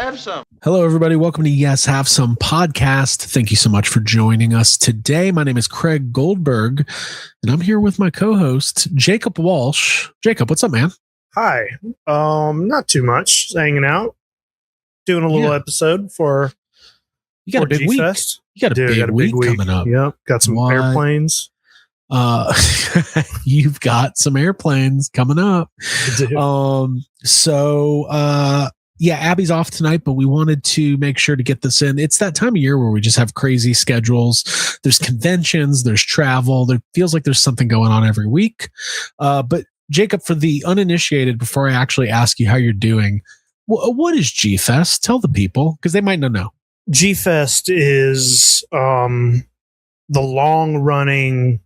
have some. Hello, everybody. Welcome to Yes Have Some podcast. Thank you so much for joining us today. My name is Craig Goldberg, and I'm here with my co-host, Jacob Walsh. Jacob, what's up, man? Hi. Not too much. Just hanging out, doing a little episode for you got a big G-Fest. week. You got a big week coming up. Yep. Got some airplanes. You've got some airplanes coming up. Yeah, Abby's off tonight, but we wanted to make sure to get this in. It's that time of year where we just have crazy schedules. There's conventions, there's travel. There feels like there's something going on every week. But Jacob, for the uninitiated, before I actually ask you how you're doing, what is G-Fest? Tell the people, because they might not know. G-Fest is the long-running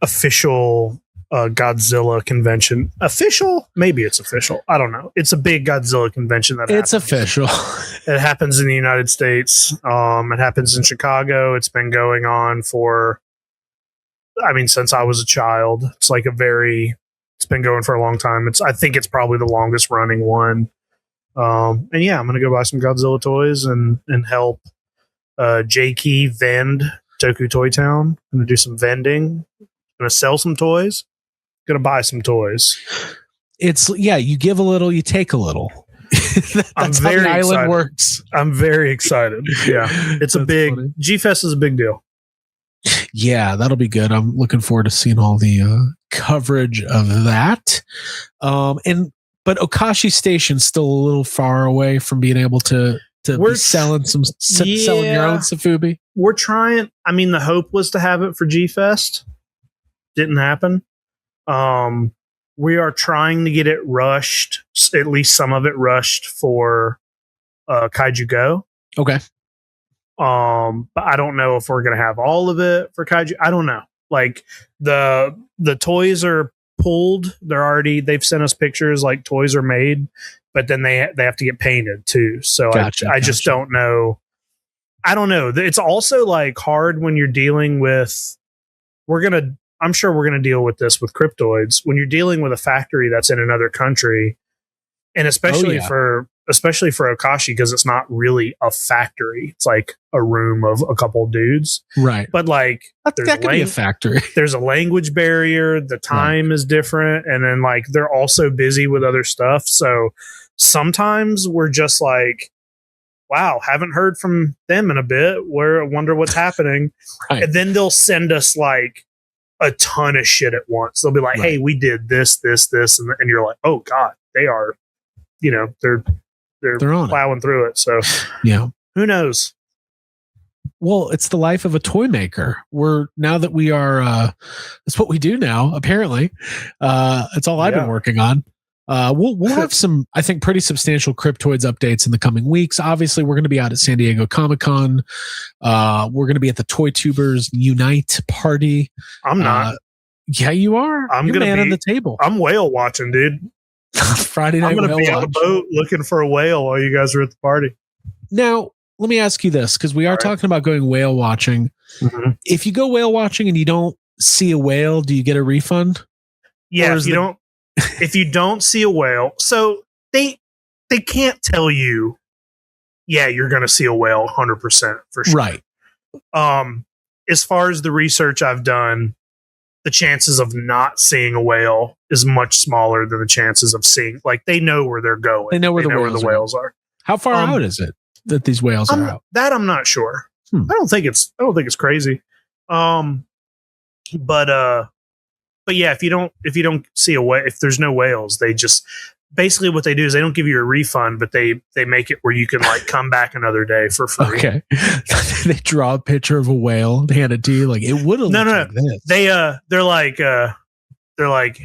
official Godzilla convention. Official? Maybe it's official. I don't know. It's a big Godzilla convention it's official. It happens in the United States. It happens in Chicago. It's been going on since I was a child. It's been going for a long time. I think it's probably the longest running one. I'm gonna go buy some Godzilla toys and help J-Key vend Toku Toy Town. I'm gonna do some vending. Gonna sell some toys. Gonna buy some toys. You give a little, you take a little. That's how the island works. I'm very excited. Yeah, it's a big funny. G-Fest is a big deal. Yeah, that'll be good. I'm looking forward to seeing all the coverage of that. But Okashi Station's still a little far away from being able to be selling your own Safubi. We're trying. The hope was to have it for G-Fest. Didn't happen. We are trying to get it rushed, at least some of it rushed for Kaiju Go. Okay. But I don't know if we're going to have all of it for Kaiju. I don't know. Like the toys are pulled. They've sent us pictures like toys are made, but then they have to get painted too. So I just don't know. I don't know. It's also like hard when you're dealing with, I'm sure we're going to deal with this with cryptoids when you're dealing with a factory that's in another country, and especially for Okashi, because it's not really a factory. It's like a room of a couple of dudes. Right. But like that could be a factory. There's a language barrier. The time is different. And then like, they're also busy with other stuff. So sometimes we're just like, wow, haven't heard from them in a bit. I wonder what's happening. Right. And then they'll send us like a ton of shit at once. They'll be like, hey, we did this. And you're like, oh God, they are, they're plowing through it. So yeah, who knows? Well, it's the life of a toy maker. That's what we do now. Apparently, it's all I've been working on. We'll have some, I think, pretty substantial Cryptoids updates in the coming weeks. Obviously, we're going to be out at San Diego Comic-Con. We're going to be at the Toy Tubers Unite party. I'm not. Yeah, you are. I'm going to be on the table. I'm whale watching, dude. Friday night. I'm going to be on a boat looking for a whale while you guys are at the party. Now, let me ask you this, because we are talking about going whale watching. Mm-hmm. If you go whale watching and you don't see a whale, do you get a refund? Yeah, if you don't see a whale, so they can't tell you, you're going to see a whale 100% for sure. Right. As far as the research I've done, the chances of not seeing a whale is much smaller than the chances of seeing, like, they know where they're going. They know where the whales are. How far out is it that these whales are out? That I'm not sure. I don't think it's crazy. But yeah, if you don't see a whale, if there's no whales, they just basically what they do is they don't give you a refund, but they make it where you can like come back another day for free. Okay. They draw a picture of a whale, hand it to you, like it would have. No. Like this. They're like,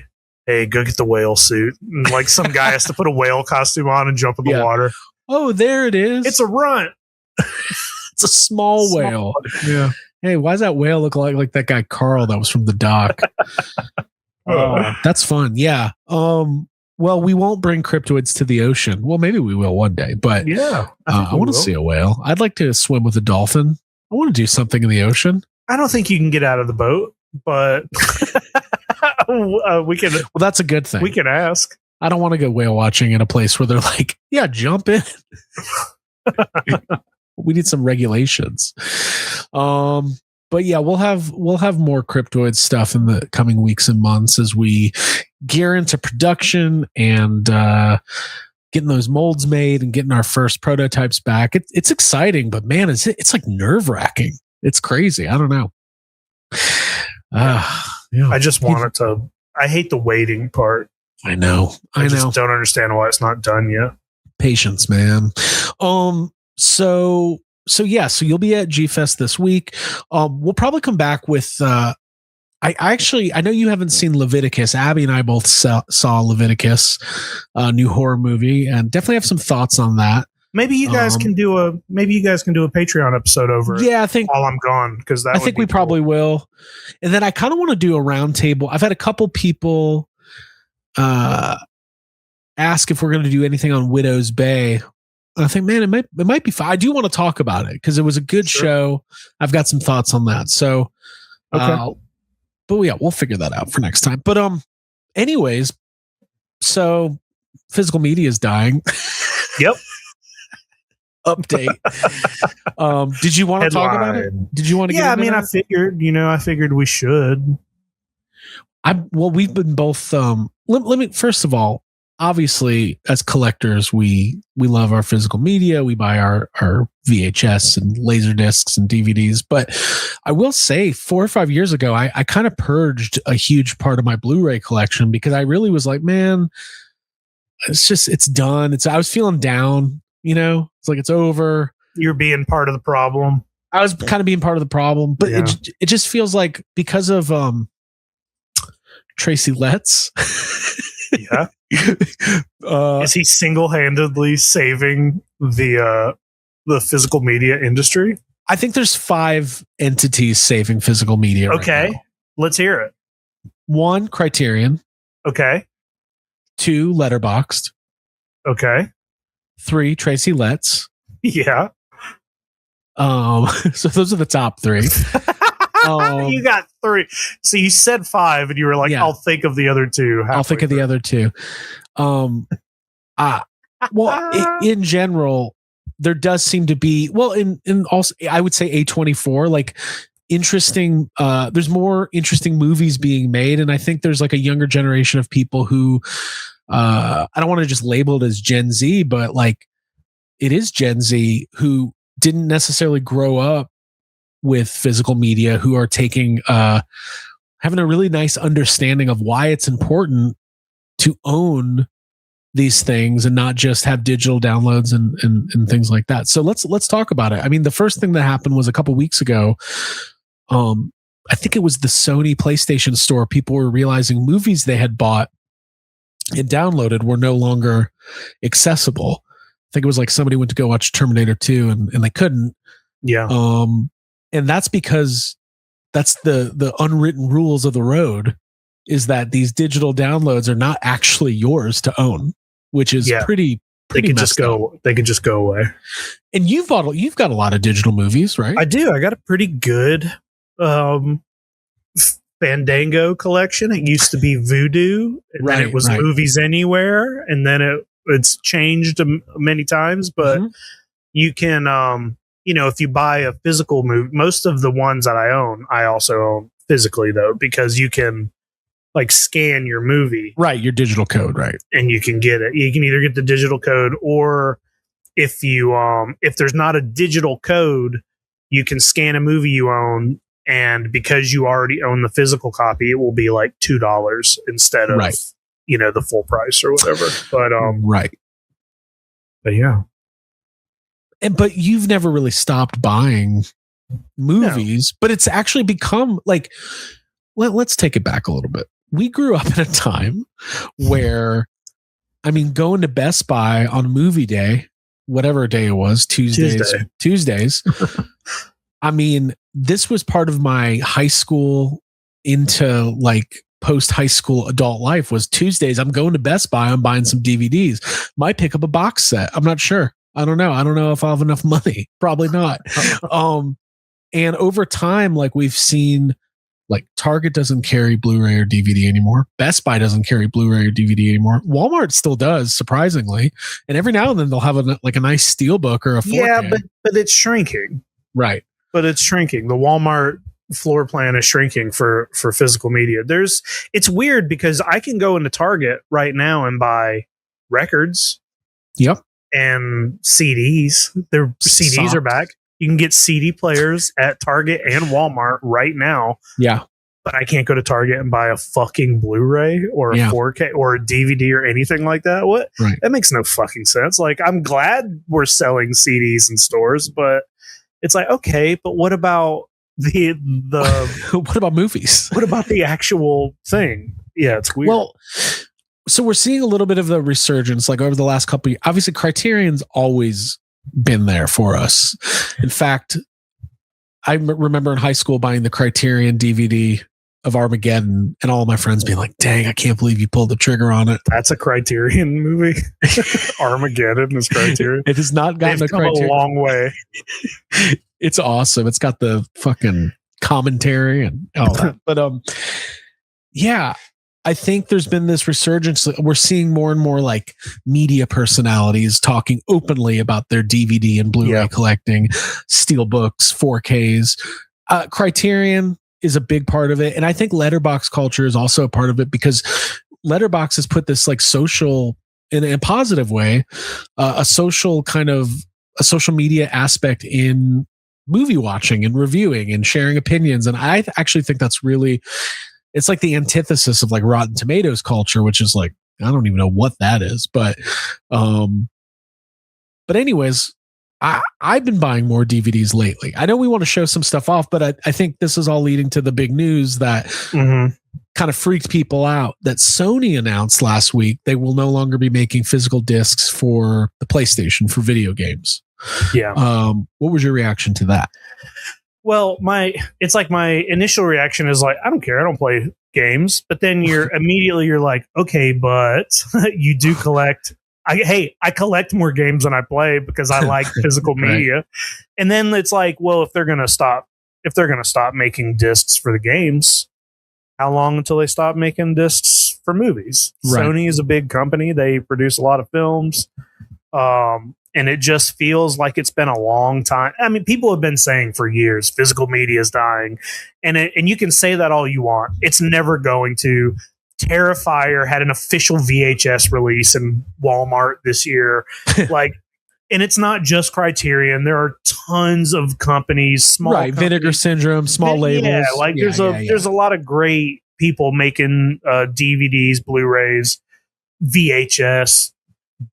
hey, go get the whale suit. And like some guy has to put a whale costume on and jump in the water. Oh, there it is. It's a runt. It's a small whale. Yeah. Hey, why does that whale look like that guy Carl that was from the dock? That's fun. Yeah. Well, we won't bring cryptoids to the ocean. Well, maybe we will one day, but I want to see a whale. I'd like to swim with a dolphin. I want to do something in the ocean. I don't think you can get out of the boat, but we can. Well, that's a good thing. We can ask. I don't want to go whale watching in a place where they're like, yeah, jump in. We need some regulations. But yeah, we'll have more Cryptoid stuff in the coming weeks and months as we gear into production and getting those molds made and getting our first prototypes back. It's exciting, but man, it's like nerve-wracking. It's crazy. I don't know. Yeah. I just want it to. I hate the waiting part. I know. I just don't understand why it's not done yet. Patience, man. So you'll be at G-Fest this week. We'll probably come back with I know you haven't seen Leviticus. Abby and I both saw Leviticus, a new horror movie, and definitely have some thoughts on that. Maybe you guys can do a Patreon episode over it. Yeah, I think while I'm gone, because I think we probably will. And then I kind of want to do a roundtable. I've had a couple people ask if we're going to do anything on Widow's Bay. I think, man, it might be fun. I do want to talk about it because it was a good show. I've got some thoughts on that. So, okay. But yeah, we'll figure that out for next time. But anyways, so physical media is dying. Yep. Update. Did you want to talk about it? Did you want to? Yeah, I mean, I figured we should. We've been both. Let me first of all. Obviously, as collectors, we love our physical media. We buy our VHS and laser discs and DVDs. But I will say 4 or 5 years ago, I kind of purged a huge part of my Blu-ray collection because I really was like, man, it's done. I was feeling down, it's like it's over. You're being part of the problem. I was kind of being part of the problem, but it just feels like because of Tracy Letts. Yeah. Is he single-handedly saving the physical media industry? I think there's 5 entities saving physical media. Okay. Right now. Let's hear it. 1, Criterion. Okay. 2, Letterboxd. Okay. 3, Tracy Letts. Yeah. So those are the top 3. You got 3. So you said 5 and you were like, I'll think of the other 2. I'll think of the other 2. In general, there does seem to be, in also, I would say A24, like interesting, there's more interesting movies being made. And I think there's like a younger generation of people who, I don't want to just label it as Gen Z, but like it is Gen Z who didn't necessarily grow up with physical media, who are taking having a really nice understanding of why it's important to own these things and not just have digital downloads and things like that. So let's talk about it. I mean, the first thing that happened was a couple weeks ago. I think it was the Sony PlayStation Store. People were realizing movies they had bought and downloaded were no longer accessible. I think it was like somebody went to go watch Terminator 2 and they couldn't. Yeah. And that's because that's the unwritten rules of the road, is that these digital downloads are not actually yours to own, which is pretty they could just go away. And you've got a lot of digital movies, right? I do. I got a pretty good Fandango collection. It used to be Vudu, and then it was Movies Anywhere, and then it's changed many times, but you can if you buy a physical movie, most of the ones that I own, I also own physically though, because you can like scan your movie. Right. Your digital code. Right. And you can get it. You can either get the digital code, or if there's not a digital code, you can scan a movie you own. And because you already own the physical copy, it will be like $2 instead of, the full price or whatever. But, but yeah. But you've never really stopped buying movies, but it's actually become like, let's take it back a little bit. We grew up in a time where, going to Best Buy on movie day, whatever day it was, Tuesdays. This was part of my high school into like post high school adult life. Was Tuesdays, I'm going to Best Buy, I'm buying some DVDs, might pick up a box set. I'm not sure. I don't know if I'll have enough money. Probably not. And over time, like we've seen Like Target doesn't carry Blu-ray or DVD anymore. Best Buy doesn't carry Blu-ray or DVD anymore. Walmart still does, surprisingly. And every now and then they'll have a nice steelbook or a 4K. Yeah, but it's shrinking. Right. But it's shrinking. The Walmart floor plan is shrinking for physical media. It's weird because I can go into Target right now and buy records. Yep. And CDs. Their CDs are back. You can get CD players at Target and Walmart right now. Yeah. But I can't go to Target and buy a fucking Blu-ray or a 4K or a DVD or anything like that. What? Right. That makes no fucking sense. Like, I'm glad we're selling CDs in stores, but it's like, okay, but what about the what about movies? What about the actual thing? Yeah, it's weird. Well, so we're seeing a little bit of the resurgence, like over the last couple of years. Obviously, Criterion's always been there for us. In fact, I remember in high school buying the Criterion DVD of Armageddon, and all of my friends being like, "Dang, I can't believe you pulled the trigger on it." That's a Criterion movie. Armageddon is Criterion. It has not gotten a long way. It's awesome. It's got the fucking commentary and all that. But yeah. I think there's been this resurgence. We're seeing more and more like media personalities talking openly about their DVD and Blu-ray collecting, steelbooks, 4Ks. Criterion is a big part of it. And I think letterbox culture is also a part of it because letterbox has put this like social, in a positive way, a social media aspect in movie watching and reviewing and sharing opinions. And I actually think that's really, it's like the antithesis of like Rotten Tomatoes culture, which is like, I don't even know what that is, but anyways, I've been buying more DVDs lately. I know we want to show some stuff off, but I think this is all leading to the big news that kind of freaked people out that Sony announced last week. They will no longer be making physical discs for the PlayStation for video games. Yeah. What was your reaction to that? Well, my initial reaction is like, I don't care. I don't play games. But then you're like, okay, but you do collect. I collect more games than I play because I like physical media. Right. And then it's like, well, if they're going to stop making discs for the games, how long until they stop making discs for movies? Right. Sony is a big company. They produce a lot of films. And it just feels like it's been a long time. I mean, people have been saying for years, physical media is dying. And you can say that all you want. It's never going to. Terrifier had an official VHS release in Walmart this year. And it's not just Criterion. There are tons of companies, small companies. Vinegar Syndrome, small labels. Yeah, there's a lot of great people making DVDs, Blu-rays, VHS.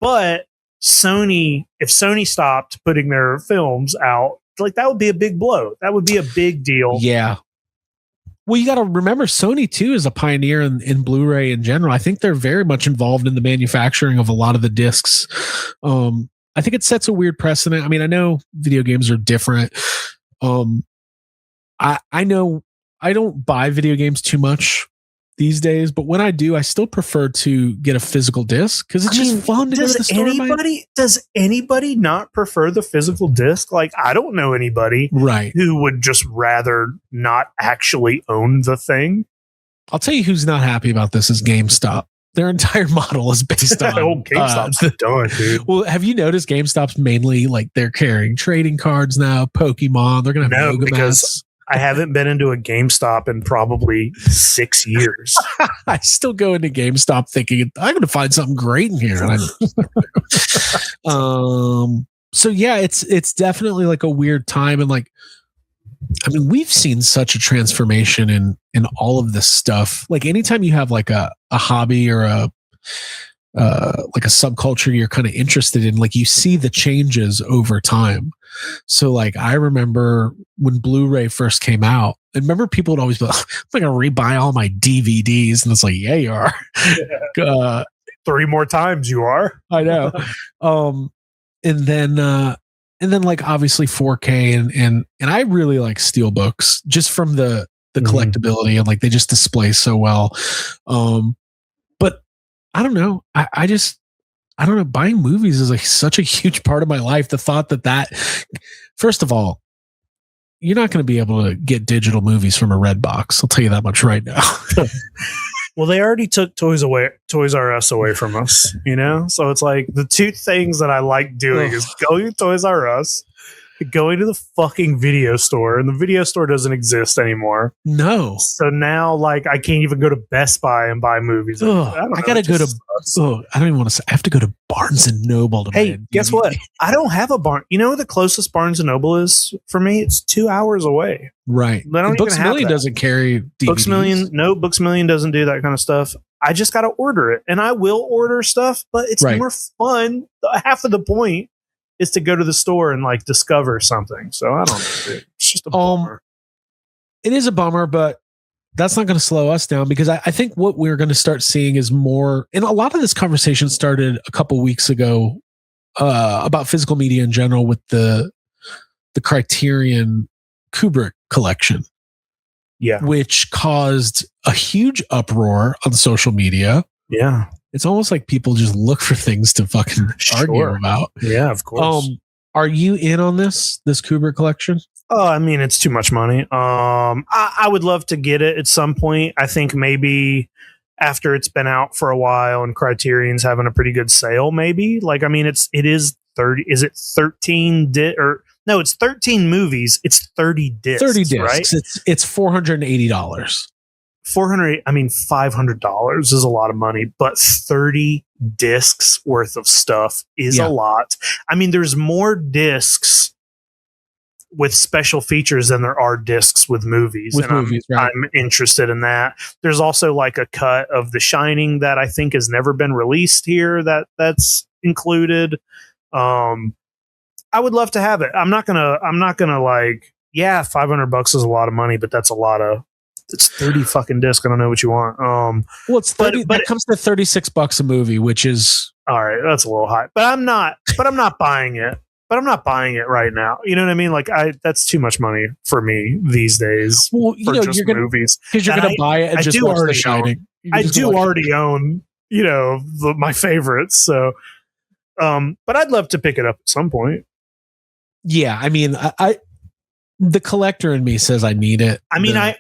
But if Sony stopped putting their films out, like that would be a big blow. That would be a big deal. Yeah. Well, you got to remember Sony too is a pioneer in Blu-ray in general. I think they're very much involved in the manufacturing of a lot of the discs. I think it sets a weird precedent. I mean, I know video games are different. I know I don't buy video games too much these days, but when I do, I still prefer to get a physical disc because it's just fun to go to the store. Does anybody not prefer the physical disc? Like, I don't know anybody who would just rather not actually own the thing. I'll tell you who's not happy about this is GameStop. Their entire model is based on GameStop's done, dude. Well, have you noticed GameStop's mainly like they're carrying trading cards now, Pokemon. They're gonna have yoga mats. I haven't been into a GameStop in probably 6 years. I still go into GameStop thinking I'm going to find something great in here. So yeah, it's definitely like a weird time. And like, I mean, we've seen such a transformation in all of this stuff. Like anytime you have like a hobby or like a subculture you're kind of interested in, like you see the changes over time. So like I remember when Blu-ray first came out, and remember people would always be like, I'm gonna rebuy all my DVDs, and it's like, yeah, you are. 3 more times you are. I know. And then like obviously 4K and I really like steelbooks just from the collectability and like they just display so well. But I don't know. I don't know. Buying movies is like such a huge part of my life. The thought that first of all, you're not going to be able to get digital movies from a red box. I'll tell you that much right now. Well, they already took Toys R Us away from us, So it's like the two things that I like doing is going to Toys R Us, going to the fucking video store, and the video store doesn't exist anymore. No. So now, like, I can't even go to I buy movies. I gotta go to. I don't even want to say. I have to go to Barnes and Noble to buy a DVD. Guess what? I don't have a barn. You know where the closest Barnes and Noble is for me? It's 2 hours away. Right. Books Million doesn't carry DVDs. Books Million doesn't do that kind of stuff. I just got to order it, and I will order stuff, but it's more fun. Half of the point is to go to the store and like discover something. So I don't know. Dude. It's just a bummer. It is a bummer, but that's not going to slow us down, because I think what we're going to start seeing is more, and a lot of this conversation started a couple weeks ago about physical media in general with the Criterion Kubrick collection. Yeah. Which caused a huge uproar on social media. Yeah. It's almost like people just look for things to fucking argue about. Yeah, of course. Are you in on this Kubrick collection? Oh, I mean, it's too much money. I would love to get it at some point. I think maybe after it's been out for a while and Criterion's having a pretty good sale, maybe. Like, I mean, it is 30. Is it 13 no, it's 13 movies. It's 30 discs. 30 discs. Right? It's $480. $500 is a lot of money, but 30 discs worth of stuff is a lot. I mean, there's more discs with special features than there are discs with movies. I'm interested in that. There's also like a cut of The Shining that I think has never been released here that's included. I would love to have it. I'm not gonna like, $500 is a lot of money, but that's a lot of, it's 30 fucking discs. I don't know what you want. Well, it's 30, but it comes to $36 a movie, which is all right. That's a little high, but I'm not buying it. But I'm not buying it right now. You know what I mean? Like, that's too much money for me these days. Well, you're gonna, movies, because you're going to buy it and just watch The Shining. I do already own, my favorites. So, but I'd love to pick it up at some point. Yeah, I mean, the collector in me says I need it. I mean, I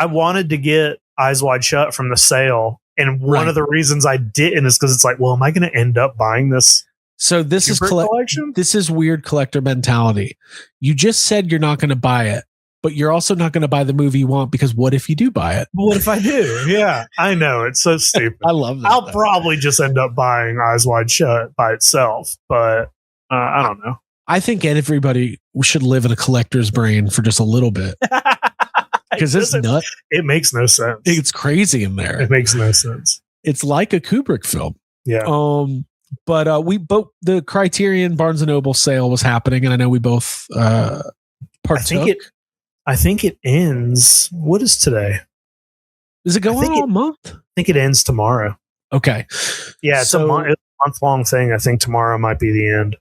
wanted to get Eyes Wide Shut from the sale, and one of the reasons I didn't is because it's like, well, am I going to end up buying this? So this is weird collector mentality. You just said you're not going to buy it, but you're also not going to buy the movie you want, because what if you do buy it? What if I do? Yeah, I know. It's so stupid. I love that. I'll probably just end up buying Eyes Wide Shut by itself, but I don't know. I think everybody should live in a collector's brain for just a little bit. Because it's nuts. It makes no sense. It's crazy in there. It makes no sense. It's like a Kubrick film. Yeah. But the Criterion Barnes and Noble sale was happening, and I know we both partook. I think it ends. What is today? Is it going all month? I think it ends tomorrow. Okay. Yeah, it's a month-long thing. I think tomorrow might be the end.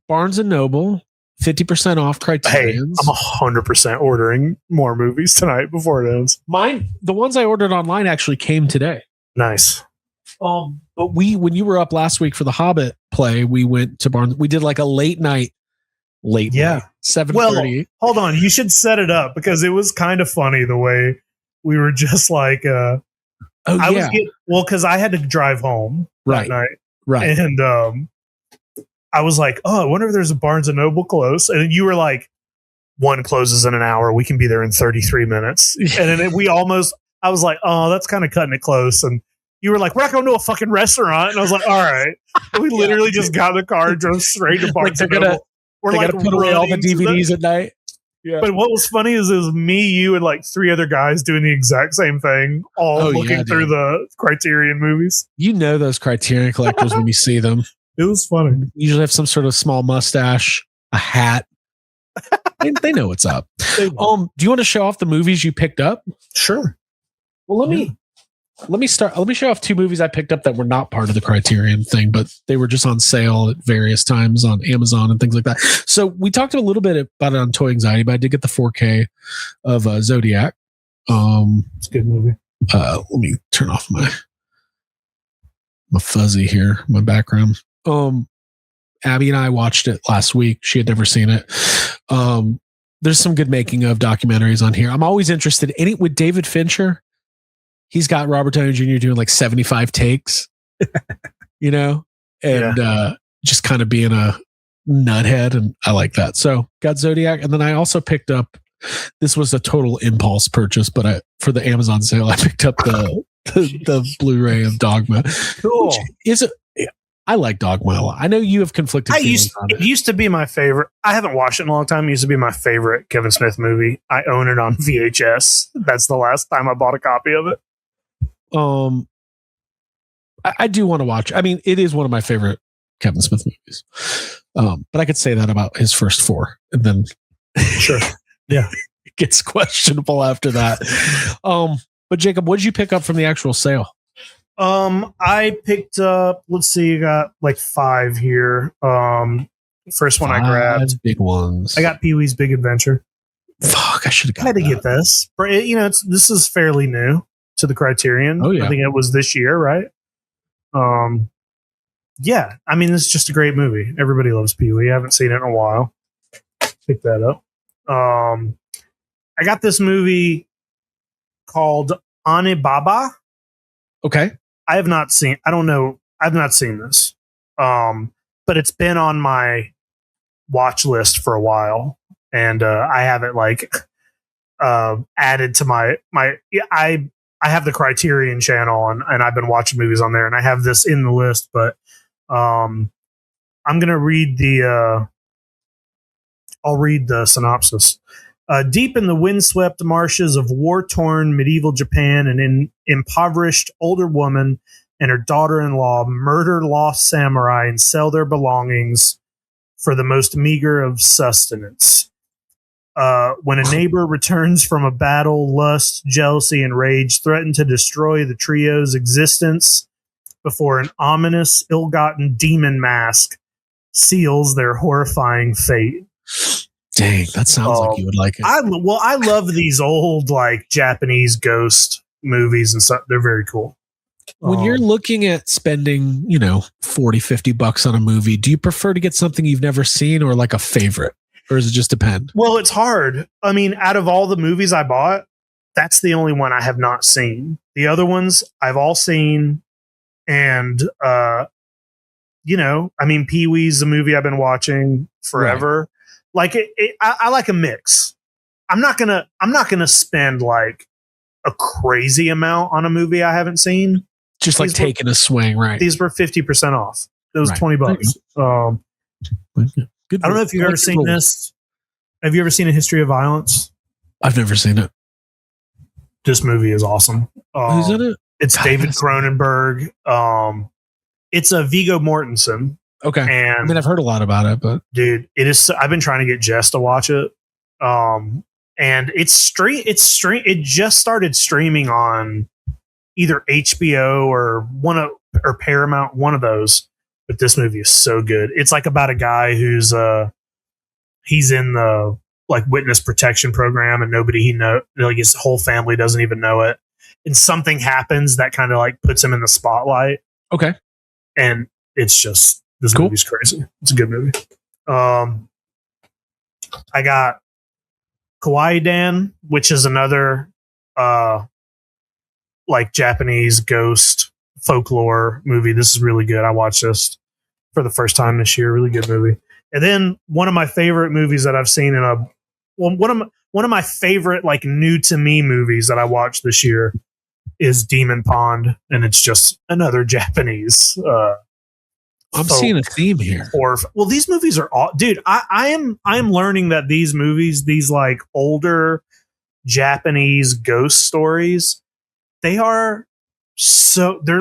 Barnes and Noble, 50% off Criterion. Hey, I'm 100% ordering more movies tonight before it ends. The ones I ordered online actually came today. Nice. But when you were up last week for the Hobbit play, we went to Barnes. We did like a late night, 7:30. Well, hold on, you should set it up, because it was kind of funny the way we were just like, because I had to drive home that night, right, and I was like, oh, I wonder if there's a Barnes and Noble close, and you were like, one closes in an hour, we can be there in 33 minutes, and then I was like, oh, that's kind of cutting it close, and you were like, we're not going to a fucking restaurant. And I was like, all right. And we literally just got in the car, drove straight to Barnes and Noble. We're like, put away all the DVDs at night. Yeah. But what was funny is it was me, you, and like 3 other guys doing the exact same thing, all looking through the Criterion movies. You know those Criterion collectors when you see them. It was funny. Usually have some sort of small mustache, a hat. They know what's up. Do you want to show off the movies you picked up? Sure. Well, let me start. Let me show off 2 movies I picked up that were not part of the Criterion thing, but they were just on sale at various times on Amazon and things like that. So we talked a little bit about it on Toy Anxiety, but I did get the 4K of Zodiac. It's a good movie. Let me turn off my fuzzy here, my background. Abby and I watched it last week. She had never seen it. There's some good making of documentaries on here. I'm always interested in it with David Fincher. He's got Robert Downey Jr. doing like 75 takes, and just kind of being a nuthead. And I like that. So got Zodiac. And then I also picked up, this was a total impulse purchase, but for the Amazon sale, I picked up the Blu-ray of Dogma. Cool. I like Dogma a lot. I know you have conflicted feelings on it. It used to be my favorite. I haven't watched it in a long time. It used to be my favorite Kevin Smith movie. I own it on VHS. That's the last time I bought a copy of it. I do want to watch. I mean, it is one of my favorite Kevin Smith movies. But I could say that about his first 4, and then sure, yeah, it gets questionable after that. But Jacob, what did you pick up from the actual sale? I picked up, let's see, I got like 5 here. First one I grabbed, big ones. I got Pee-wee's Big Adventure. Fuck, I should have had to get this. This is fairly new to the Criterion. Oh yeah, I think it was this year, right? Yeah, I mean, it's just a great movie. Everybody loves Pee-wee. I haven't seen it in a while. Pick that up. I got this movie called Anibaba. Okay. I've not seen this. But it's been on my watch list for a while, and I have it like added to my I have the Criterion channel, and I've been watching movies on there, and I have this in the list, but I'm gonna read I'll read the synopsis. Deep in the windswept marshes of war-torn medieval Japan, an impoverished older woman and her daughter-in-law murder lost samurai and sell their belongings for the most meager of sustenance. When a neighbor returns from a battle, lust, jealousy, and rage threaten to destroy the trio's existence before an ominous, ill-gotten demon mask seals their horrifying fate. Dang, that sounds like you would like it. I love these old like Japanese ghost movies and stuff. They're very cool. When you're looking at spending, $40-$50 on a movie, do you prefer to get something you've never seen or like a favorite? Or does it just depend? Well, it's hard. I mean, out of all the movies I bought, that's the only one I have not seen. The other ones I've all seen. And, Pee-wee's a movie I've been watching forever. Right. Like I like a mix. I'm not gonna spend like a crazy amount on a movie I haven't seen. Just like taking a swing, right? These were 50% off. It was $20. Good. I don't know if you've ever seen this. Have you ever seen A History of Violence? I've never seen it. This movie is awesome. Who's in it? It's David Cronenberg. It's a Viggo Mortensen. Okay. And I've heard a lot about it, but dude, it is. I've been trying to get Jess to watch it. And it just started streaming on either HBO or Paramount, one of those. But this movie is so good. It's like about a guy who's he's in the like witness protection program, and nobody his whole family doesn't even know it. And something happens that kind of like puts him in the spotlight. Okay. And it's just, this cool. movie's crazy. It's a good movie. I got Kawaii Dan, which is another like Japanese ghost folklore movie. This is really good. I watched this for the first time this year. Really good movie. And then one of my favorite movies that I've seen one of my favorite like new to me movies that I watched this year is Demon Pond, and it's just another Japanese. I'm seeing a theme here. Well, these movies are all, dude. I am learning that these movies, these like older Japanese ghost stories, they're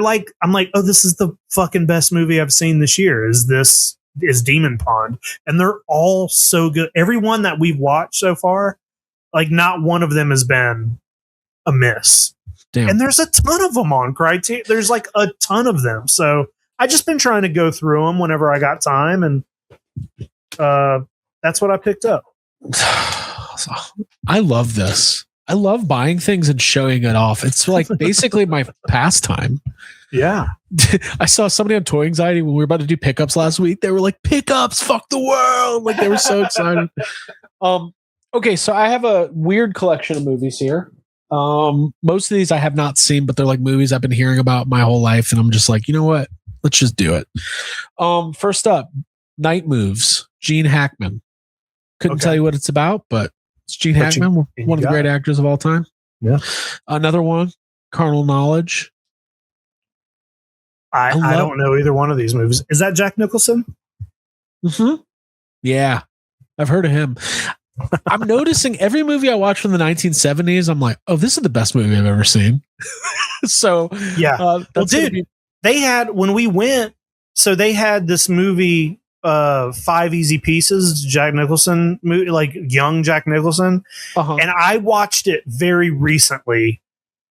like, I'm like, oh, this is the fucking best movie I've seen this year. Is Demon Pond, and they're all so good. Everyone that we've watched so far, like not one of them has been a miss. Damn. And there's a ton of them on Criterion. There's like a ton of them. So I just been trying to go through them whenever I got time, and that's what I picked up. I love this. I love buying things and showing it off. It's like basically my pastime. Yeah. I saw somebody on Toy Anxiety when we were about to do pickups last week. They were like, pickups, fuck the world. Like they were so excited. Okay, so I have a weird collection of movies here. Most of these I have not seen, but they're like movies I've been hearing about my whole life, and I'm just like, you know what? Let's just do it. First up, Night Moves, Gene Hackman. Couldn't tell you what it's about, but it's Gene Hackman, one of the great actors of all time. Yeah. Another one, Carnal Knowledge. I don't know either one of these movies. Is that Jack Nicholson? Mm-hmm. Yeah, I've heard of him. I'm noticing every movie I watch from the 1970s, I'm like, oh, this is the best movie I've ever seen. So, yeah. Well, dude, they had, when we went, so they had this movie, 5 Easy Pieces, Jack Nicholson movie, like young Jack Nicholson. And I watched it very recently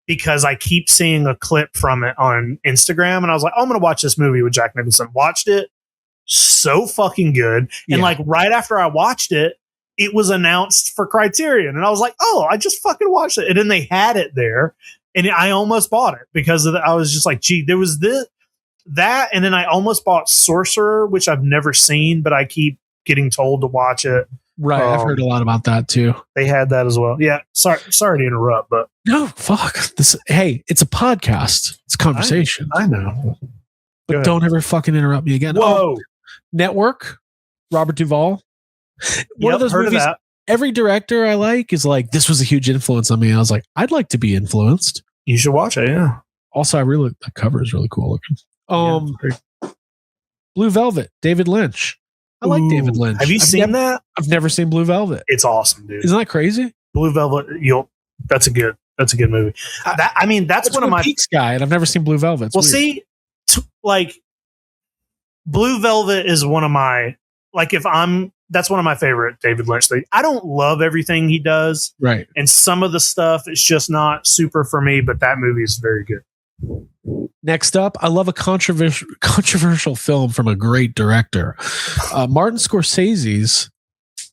because I keep seeing a clip from it on Instagram. And I was like, oh, I'm going to watch this movie with Jack Nicholson. Watched it. So fucking good. And like right after I watched it, it was announced for Criterion. And I was like, oh, I just fucking watched it. And then they had it there. And I almost bought it because of I was just like, gee, there was that. And then I almost bought Sorcerer, which I've never seen, but I keep getting told to watch it. Right. I've heard a lot about that too. They had that as well. Yeah. Sorry to interrupt, but no, fuck this. Hey, it's a podcast. It's a conversation. I know. But don't ever fucking interrupt me again. Whoa. Network, Robert Duvall. One of those movies. Every director I like is like, this was a huge influence on me. I was like, I'd like to be influenced. You should watch it. Yeah. Also, the cover is really cool looking. Blue Velvet, David Lynch. I like David Lynch. Have you seen that? I've never seen Blue Velvet. It's awesome, dude. Isn't that crazy? Blue Velvet. That's a good movie. That's one of my Peaks guy, and I've never seen Blue Velvet. Well, see, like Blue Velvet is one of my that's one of my favorite David Lynch things. I don't love everything he does, right? And some of the stuff is just not super for me, but that movie is very good. Next up, I love a controversial film from a great director, Martin Scorsese's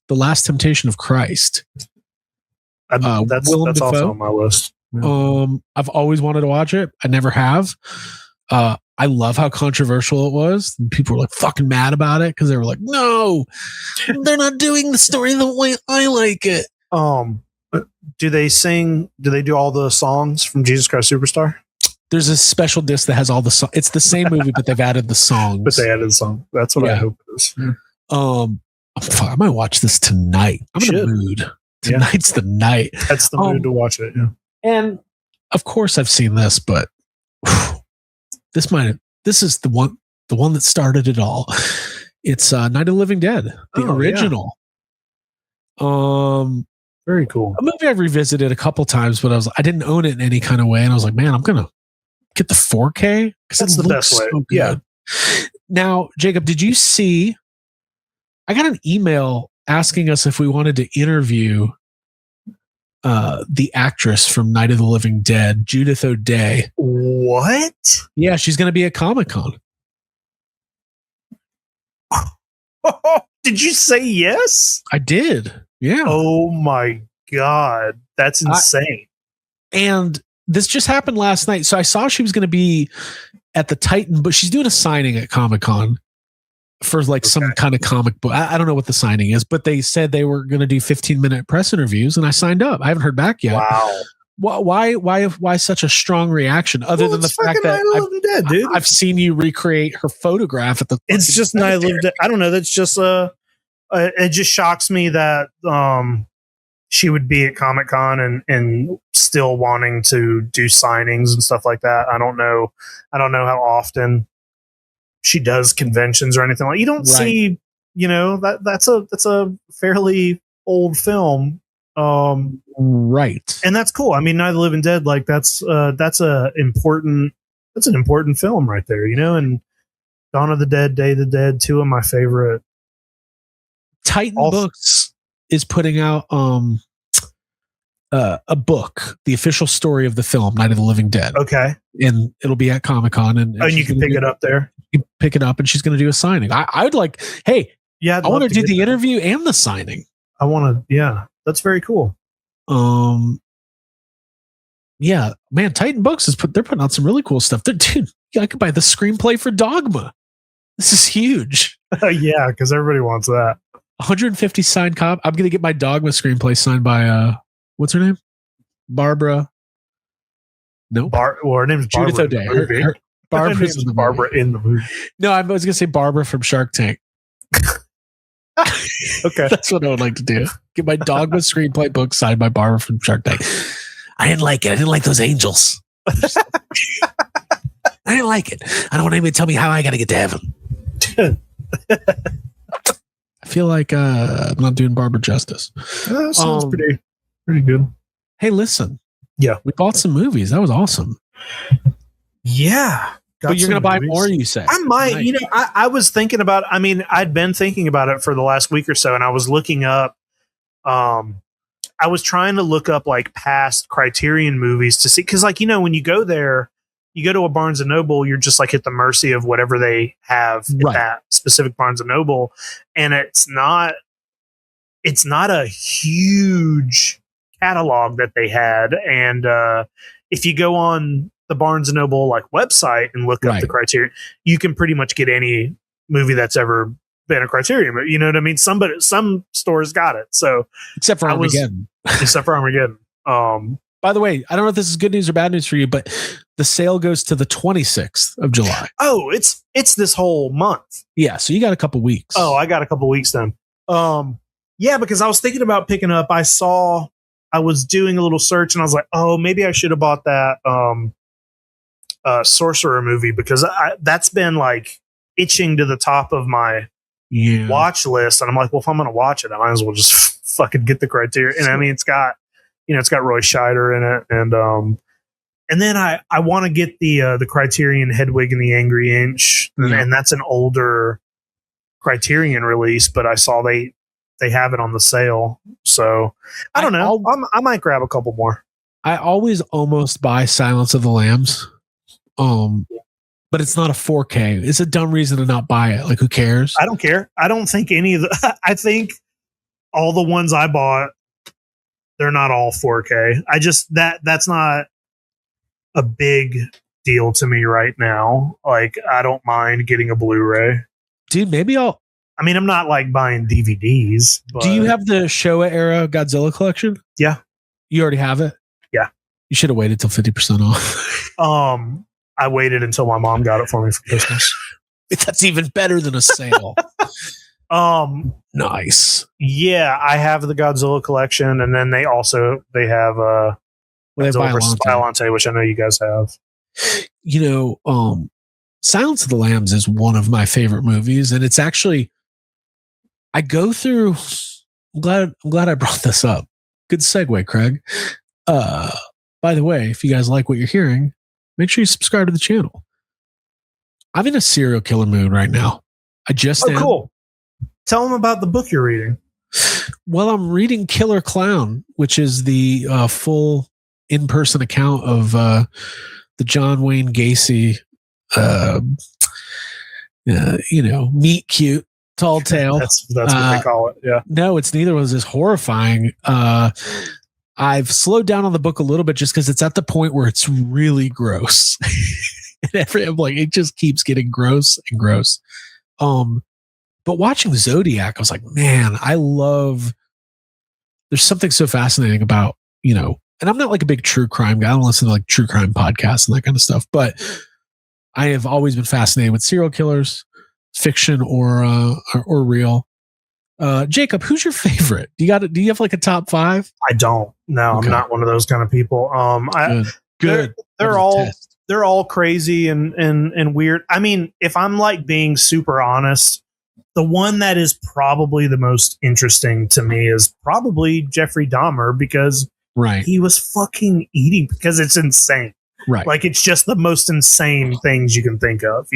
The Last Temptation of Christ. That's also on my list. I've always wanted to watch it. I never have. I love how controversial it was. People were like fucking mad about it because they were like, no, they're not doing the story the way I like it. Do they do all the songs from Jesus Christ Superstar? There's a special disc that has all the songs. It's the same movie, but they've added the songs. But they added the song. That's what I hope it is. I might watch this tonight. I'm in a mood. Tonight's the night. That's the mood to watch it. Yeah. And of course I've seen this, but this is the one that started it all. It's Night of the Living Dead, the original. Yeah. Very cool. A movie I've revisited a couple times, but I didn't own it in any kind of way, and I was like, man, I'm gonna get the 4K because that's the best way. So yeah. Now, Jacob, did you see? I got an email asking us if we wanted to interview the actress from Night of the Living Dead, Judith O'Dea. What? Yeah, she's going to be at Comic-Con. Did you say yes? I did. Yeah. Oh my God. That's insane. And this just happened last night. So I saw she was going to be at the Titan, but she's doing a signing at Comic-Con for like some kind of comic book. I don't know what the signing is, but they said they were going to do 15-minute press interviews, and I signed up. I haven't heard back yet. Wow. Why such a strong reaction? Other than the fact that I've seen you recreate her photograph at the. It's just Night of the Living Dead. I don't know. That's just it just shocks me that she would be at Comic-Con and still wanting to do signings and stuff like that. I don't know how often she does conventions or anything like. You don't see, that's a fairly old film. Right. And that's cool. I mean, Night of the Living Dead, like that's an important film right there, and Dawn of the Dead, Day of the Dead, two of my favorite. Titan Books is putting out a book, the official story of the film Night of the Living Dead. Okay. And it'll be at Comic-Con, and you can pick it up there. You pick it up, and she's going to do a signing. I would like, hey, I want to do the interview and the signing. I want to, yeah, that's very cool. Yeah, man, Titan Books they're putting out some really cool stuff. Dude, I could buy the screenplay for Dogma. This is huge. Yeah, because everybody wants that. 150 signed cop. I'm gonna get my Dogma screenplay signed by what's her name? Barbara. No, her name's Judith Barbara. O'Day. Barbara's in the Barbara in the movie. No, I was gonna say Barbara from Shark Tank. Okay, that's what I would like to do. Get my Dogma screenplay book signed by Barbara from Shark Tank. I didn't like it. I didn't like those angels. I didn't like it. I don't want anybody to tell me how I got to get to heaven. I feel like I'm not doing Barbara justice. That sounds pretty good. Hey, listen. Yeah, we bought some movies. That was awesome. Yeah. But you're going to buy more, you say? I might. You know, I was thinking about, I mean, I'd been thinking about it for the last week or so, and I was looking up, I was trying to look up like past Criterion movies to see, because like, you know, when you go there, you go to a Barnes and Noble, you're just like at the mercy of whatever they have at that specific Barnes and Noble. And it's not a huge catalog that they had. And if you go on the Barnes and Noble like website and look up the Criterion, you can pretty much get any movie that's ever been a Criterion movie. You know what I mean? Some stores got it. So except for Armageddon. Except for Armageddon. By the way, I don't know if this is good news or bad news for you, but the sale goes to the 26th of July. Oh, it's this whole month. Yeah, so you got a couple weeks. Oh, I got a couple weeks then. Yeah, because I was thinking about picking up. I was doing a little search and I was like, oh, maybe I should have bought that Sorcerer movie, because that's been like itching to the top of my watch list. And I'm like, well, if I'm going to watch it, I might as well just fucking get the Criterion. And I mean, it's got Roy Scheider in it. And then I want to get the Criterion Hedwig and the Angry Inch. And that's an older Criterion release, but I saw they have it on the sale. So I don't know. I might grab a couple more. I always almost buy Silence of the Lambs. But it's not a 4K. It's a dumb reason to not buy it. Like, who cares? I don't care. I don't think any of the, I think all the ones I bought, they're not all 4K. I just, that's not a big deal to me right now. Like, I don't mind getting a Blu-ray. Dude, maybe I'm not like buying DVDs. But do you have the Showa era Godzilla collection? Yeah. You already have it? Yeah. You should have waited till 50% off. I waited until my mom got it for me for Christmas. That's even better than a sale. Nice. Yeah, I have the Godzilla collection, and then they have Godzilla vs. Biollante, which I know you guys have. You know, Silence of the Lambs is one of my favorite movies, and it's actually, I go through. I'm glad I brought this up. Good segue, Craig. By the way, if you guys like what you're hearing, make sure you subscribe to the channel. I'm in a serial killer mood right now. Cool. Tell them about the book you're reading. Well, I'm reading Killer Clown, which is the full in-person account of the John Wayne Gacy, meet cute, tall tale. That's what they call it. Yeah. No, it's neither. It was just horrifying. I've slowed down on the book a little bit just because it's at the point where it's really gross. I'm like, it just keeps getting gross and gross. But watching Zodiac, I was like, man, there's something so fascinating about, and I'm not like a big true crime guy. I don't listen to like true crime podcasts and that kind of stuff, but I have always been fascinated with serial killers, fiction or real. Jacob, who's your favorite? Do you have like a top 5? I don't. No, okay. I'm not one of those kind of people. Good. They're all crazy and weird. I mean, if I'm like being super honest, the one that is probably the most interesting to me is probably Jeffrey Dahmer, because he was fucking eating, because it's insane. Right. Like, it's just the most insane things you can think of,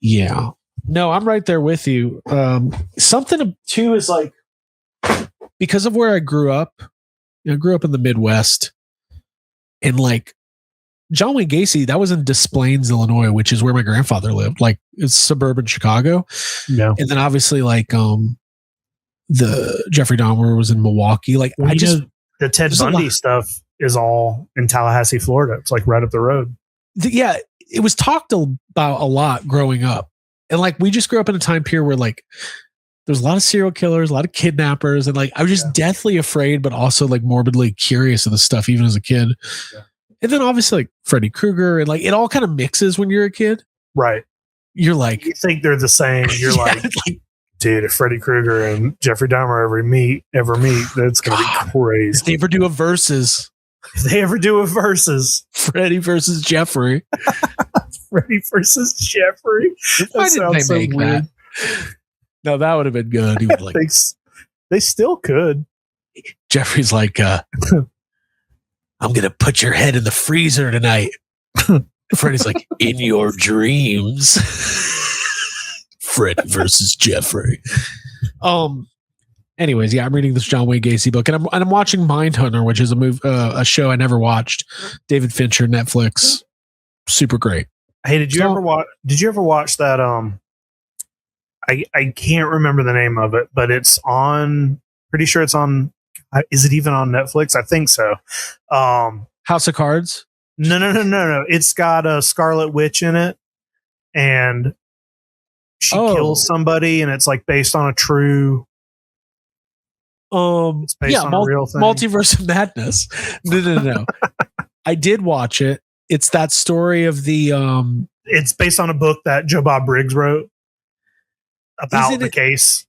Yeah. No, I'm right there with you. Something too is like, because of where I grew up, I grew up in the Midwest, and like John Wayne Gacy, that was in Des Plaines, Illinois, which is where my grandfather lived. Like, it's suburban Chicago. Yeah. And then obviously like the Jeffrey Dahmer was in Milwaukee. Like, the Ted Bundy stuff is all in Tallahassee, Florida. It's like right up the road. Yeah, it was talked about a lot growing up. And like, we just grew up in a time period where like There's a lot of serial killers, a lot of kidnappers, and like I was just deathly afraid, but also like morbidly curious of the stuff, even as a kid. Yeah. And then obviously like Freddy Krueger, and like it all kind of mixes when you're a kid, right? You're like, you think they're the same. You're like, dude, if Freddy Krueger and Jeffrey Dahmer ever meet, that's gonna be crazy. If they ever do a versus. Freddy versus Jeffrey. Freddy versus Jeffrey. Why didn't they make that? No, that would have been good. He would like, they still could. Jeffrey's like, I'm gonna put your head in the freezer tonight. Freddy's like, in your dreams. Freddy versus Jeffrey. Anyways, yeah, I'm reading this John Wayne Gacy book, and I'm watching Mindhunter, which is a show I never watched. David Fincher, Netflix, super great. Hey, did you ever watch that? I can't remember the name of it, but it's on. Pretty sure it's on. Is it even on Netflix? I think so. House of Cards. No. It's got a Scarlet Witch in it, and she kills somebody, and it's like based on a true. It's based on a real thing. Multiverse of Madness. No. I did watch it. It's that story of the. It's based on a book that Joe Bob Briggs wrote about the case.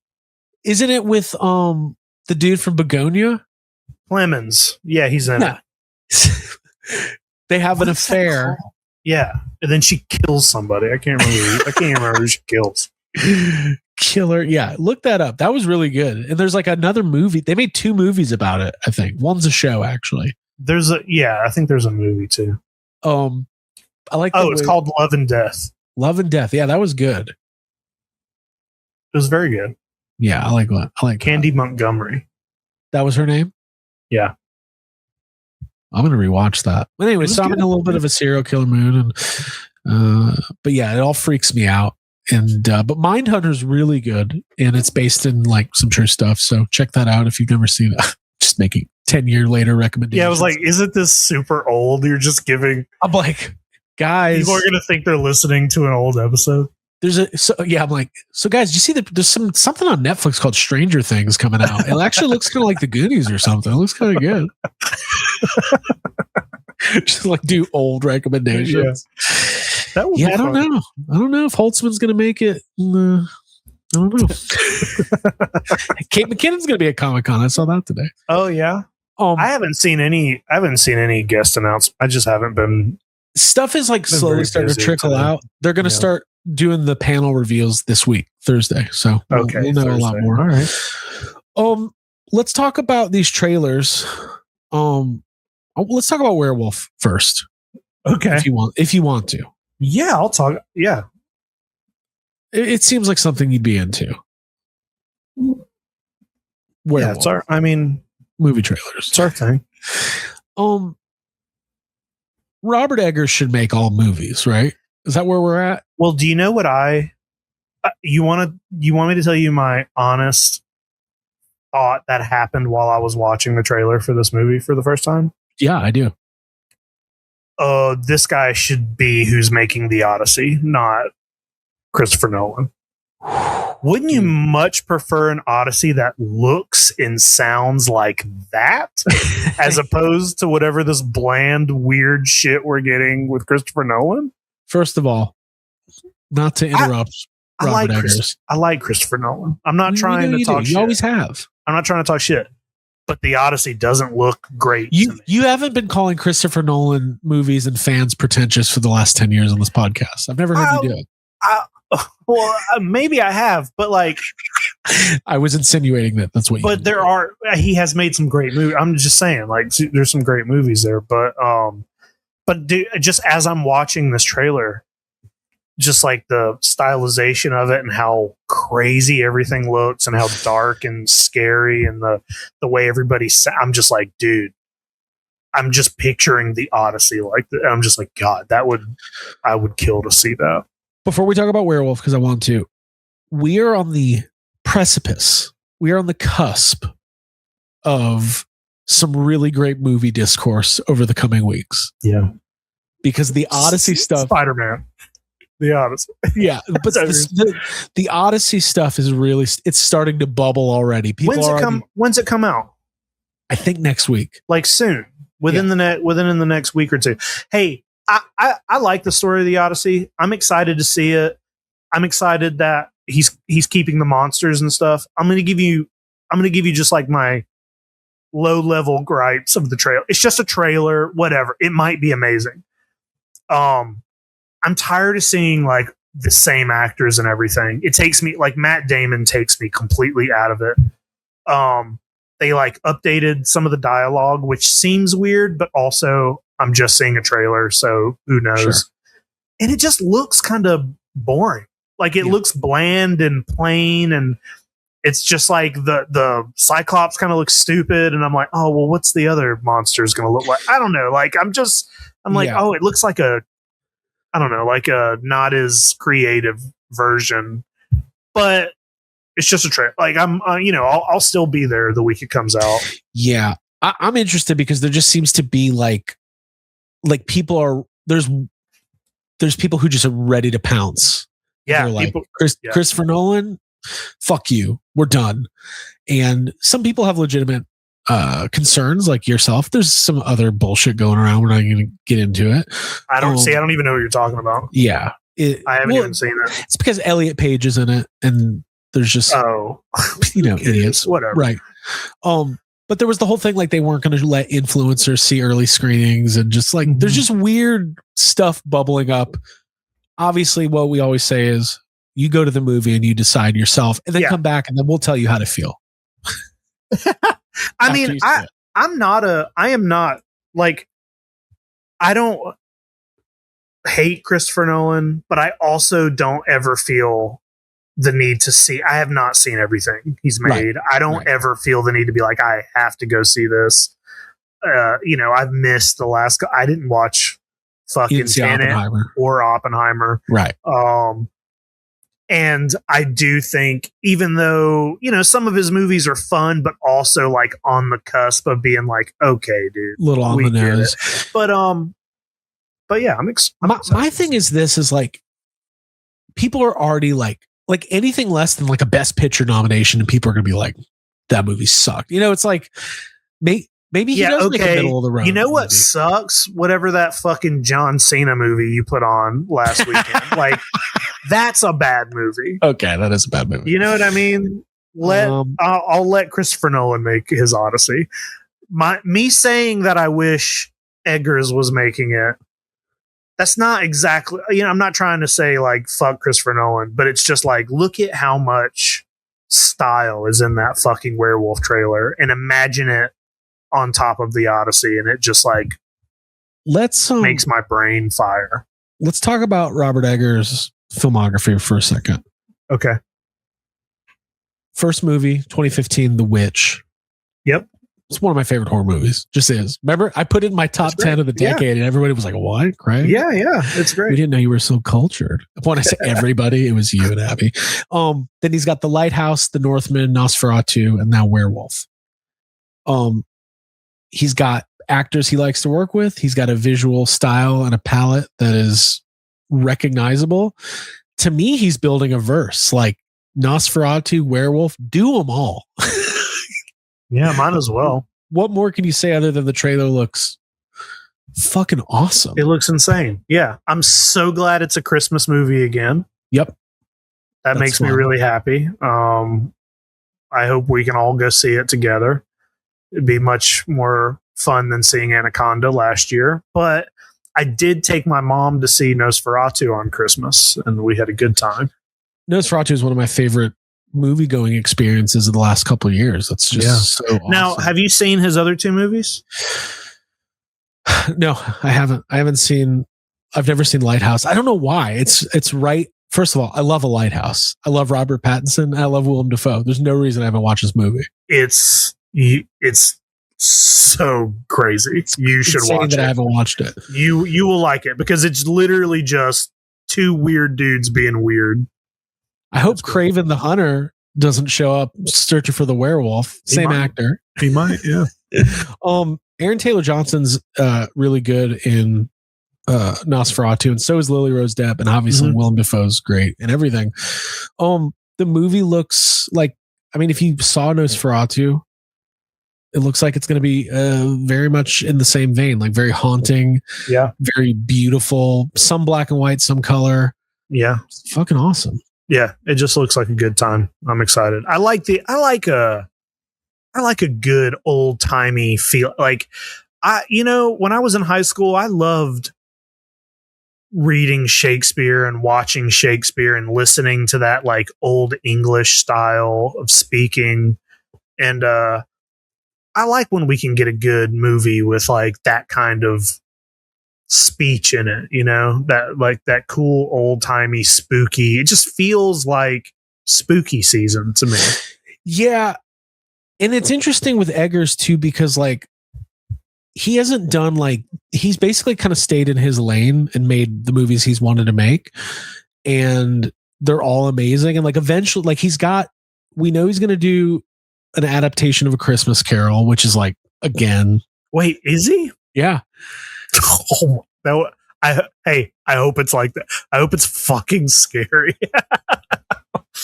Isn't it with the dude from Begonia? Clemens. Yeah, he's in it. They have an affair. Yeah, and then she kills somebody. I can't remember who she kills. Killer. Yeah, look that up. That was really good. And there's like another movie. They made 2 movies about it, I think. One's a show, actually. I think there's a movie too. I like. It's called Love and Death. Love and Death. Yeah, that was good. It was very good. Yeah, I like Candy Montgomery. That was her name? Yeah. I'm going to rewatch that. But anyway, so I'm in a little bit of a serial killer mood. But yeah, it all freaks me out. And but Mindhunter's really good, and it's based in like some true stuff. So check that out if you've never seen it. Just making 10-year later recommendations. Yeah, I was like, isn't this super old? You're just giving. I'm like, guys, people are going to think they're listening to an old episode. I'm like, so guys, you see that there's something on Netflix called Stranger Things coming out. It actually looks kind of like the Goonies or something. It looks kind of good. Just like do old recommendations. Yeah, I don't know. I don't know if Holtzman's going to make it. I don't know. Kate McKinnon's going to be at Comic-Con. I saw that today. Oh yeah. I haven't seen any guest announcements. I just haven't been. Stuff is like slowly starting to trickle out. They're going to start doing the panel reveals this week, Thursday. So we'll know a lot more. All right. Let's talk about these trailers. Let's talk about Werwolf first. Okay. If you want to. Yeah, I'll talk. Yeah. It seems like something you'd be into. Werewolf. Yeah, movie trailers. It's our thing. Robert Eggers should make all movies, right? Is that where we're at? Well, do you know what you want me to tell you my honest thought that happened while I was watching the trailer for this movie for the first time? Yeah, I do. This guy should be who's making the Odyssey, not Christopher Nolan. Wouldn't you much prefer an Odyssey that looks and sounds like that as opposed to whatever this bland, weird shit we're getting with Christopher Nolan? First of all, not to interrupt Robert Eggers. I like Christopher Nolan. I'm not trying to talk shit. You always have. I'm not trying to talk shit. But the Odyssey doesn't look great. You haven't been calling Christopher Nolan movies and fans pretentious for the last 10 years on this podcast. I've never heard you do it. Well, maybe I have, but like, I was insinuating that's what. But he has made some great movies. I'm just saying, like, there's some great movies there. But just as I'm watching this trailer, just like the stylization of it and how crazy everything looks and how dark and scary and the way I'm just like, dude, I'm just picturing the Odyssey like that. I'm just like, God, I would kill to see that. Before we talk about Werewolf, because I want to, we are on the precipice. We are on the cusp of some really great movie discourse over the coming weeks. Yeah. Because the Odyssey stuff. Spider-Man. The Odyssey. Yeah, but the Odyssey stuff is really, it's starting to bubble already. When's it come out? I think next week. Like soon. Within the next week or two. Hey, I like the story of the Odyssey. I'm excited to see it. I'm excited that he's keeping the monsters and stuff. I'm gonna give you just like my low level gripes of the trailer. It's just a trailer, whatever. It might be amazing. I'm tired of seeing like the same actors and everything. It takes me, like, Matt Damon takes me completely out of it. They like updated some of the dialogue, which seems weird, but also I'm just seeing a trailer, so who knows? Sure. And it just looks kind of boring. Like, it looks bland and plain, and it's just like the Cyclops kind of looks stupid, and I'm like, oh well, what's the other monsters going to look like? I don't know. Like, I'm like, oh, it looks like a not as creative version, but it's just a trailer. Like, I'll still be there the week it comes out. Yeah, I'm interested because there just seems to be like people are there's people who just are ready to pounce. Yeah, they're like, Christopher Nolan, fuck you, we're done. And some people have legitimate concerns, like yourself. There's some other bullshit going around. We're not going to get into it. I don't even know what you're talking about. Yeah, I haven't even seen it. It's because Elliot Page is in it, and there's just idiots, whatever, right? But there was the whole thing, like, they weren't going to let influencers see early screenings, and just like there's just weird stuff bubbling up. Obviously, what we always say is you go to the movie and you decide yourself, and then come back, and then we'll tell you how to feel. I mean, I am not like, I don't hate Christopher Nolan, but I also don't ever feel the need to see. I have not seen everything he's made. Right. I don't ever feel the need to be like, I have to go see this. I've missed the last. I didn't watch fucking Tenet or Oppenheimer. Right. And I do think, even though, some of his movies are fun, but also like on the cusp of being like, okay, dude, little on the nose. But yeah, I'm my thing is, this is like, people are already like anything less than like a Best Picture nomination, and people are going to be like, that movie sucked. It's like, maybe he does make a middle of the road. You know what sucks? Whatever that fucking John Cena movie you put on last weekend. Like, that's a bad movie. Okay, that is a bad movie. You know what I mean? I'll let Christopher Nolan make his Odyssey. Me saying that I wish Eggers was making it, that's not exactly, I'm not trying to say like fuck Christopher Nolan, but it's just like, look at how much style is in that fucking Werewolf trailer, and imagine it on top of the Odyssey, and it just like makes my brain fire. Let's talk about Robert Eggers' filmography for a second. Okay. First movie, 2015, The Witch. Yep. It's one of my favorite horror movies. Just is. Remember, I put it in my top 10 of the decade, and everybody was like, what, Craig? Yeah, it's great. We didn't know you were so cultured. When I say everybody, it was you and Abby. Then he's got The Lighthouse, The Northman, Nosferatu, and now Werewolf. He's got actors he likes to work with. He's got a visual style and a palette that is recognizable. To me, he's building a verse. Like, Nosferatu, Werewolf, do them all. Yeah, might as well. What more can you say other than the trailer looks fucking awesome? It looks insane. Yeah, I'm so glad it's a Christmas movie again. Yep. That makes me really happy. I hope we can all go see it together. It'd be much more fun than seeing Anaconda last year. But I did take my mom to see Nosferatu on Christmas, and we had a good time. Nosferatu is one of my favorite movie-going experiences of the last couple of years. That's just so awesome. Now, have you seen his other two movies? No, I haven't. I've never seen Lighthouse. I don't know why. It's right. First of all, I love A Lighthouse. I love Robert Pattinson. I love Willem Dafoe. There's no reason I haven't watched this movie. It's so crazy. You should watch it. I haven't watched it. You will like it, because it's literally just two weird dudes being weird. I hope Craven the Hunter doesn't show up searching for the werewolf. Same actor. He might, yeah. Aaron Taylor Johnson's really good in Nosferatu, and so is Lily Rose Depp, and obviously Willem Dafoe's great and everything. The movie looks like, I mean, if you saw Nosferatu, it looks like it's going to be very much in the same vein, like very haunting, very beautiful, some black and white, some color. Yeah, it's fucking awesome. Yeah, it just looks like a good time. I'm excited. I like a good old timey feel. Like when I was in high school, I loved reading Shakespeare and watching Shakespeare and listening to that like old English style of speaking. And I like when we can get a good movie with like that kind of speech in it, that like that cool old timey spooky. It just feels like spooky season to me. Yeah. And it's interesting with Eggers too, because like he hasn't done like, he's basically kind of stayed in his lane and made the movies he's wanted to make, and they're all amazing. And like eventually, like we know he's going to do an adaptation of A Christmas Carol, which is like, again, wait, is he? Yeah. Oh, no, I hope it's like that. I hope it's fucking scary.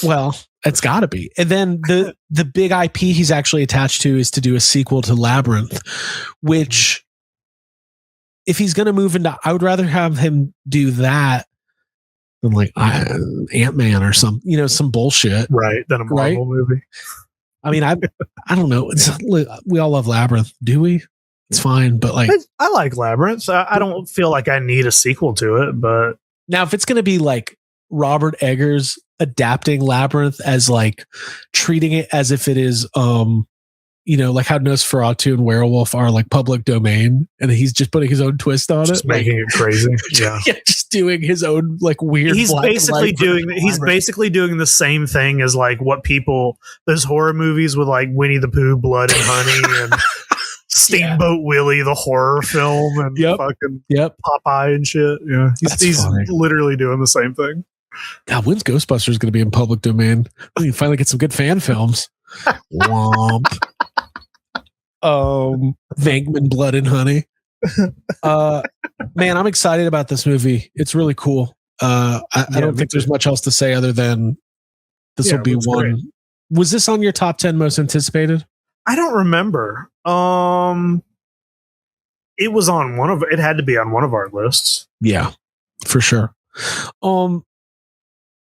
Well, it's got to be. And then the big IP he's actually attached to is to do a sequel to Labyrinth, which if he's going to move into, I would rather have him do that than like Ant-Man or some bullshit. Right. Than a Marvel movie. I mean, I don't know. We all love Labyrinth. Do we? It's fine. But like, I like Labyrinth. I don't feel like I need a sequel to it, but now if it's going to be like Robert Eggers adapting Labyrinth as like treating it as if it is like how Nosferatu and Werewolf are like public domain, and he's just putting his own twist on just it, making it crazy. Yeah, just doing his own like weird. He's basically doing the same thing as like what those horror movies with like Winnie the Pooh, Blood and Honey, and Steamboat Willie, the horror film, and fucking Popeye and shit. Yeah, he's literally doing the same thing. God, when's Ghostbusters going to be in public domain? We can finally get some good fan films. Womp. Venkman, Blood and Honey. Man, I'm excited about this movie. It's really cool. I don't think there's much else to say other than this will be one. Great. Was this on your top 10 most anticipated? I don't remember. It was on it had to be on one of our lists. Yeah, for sure.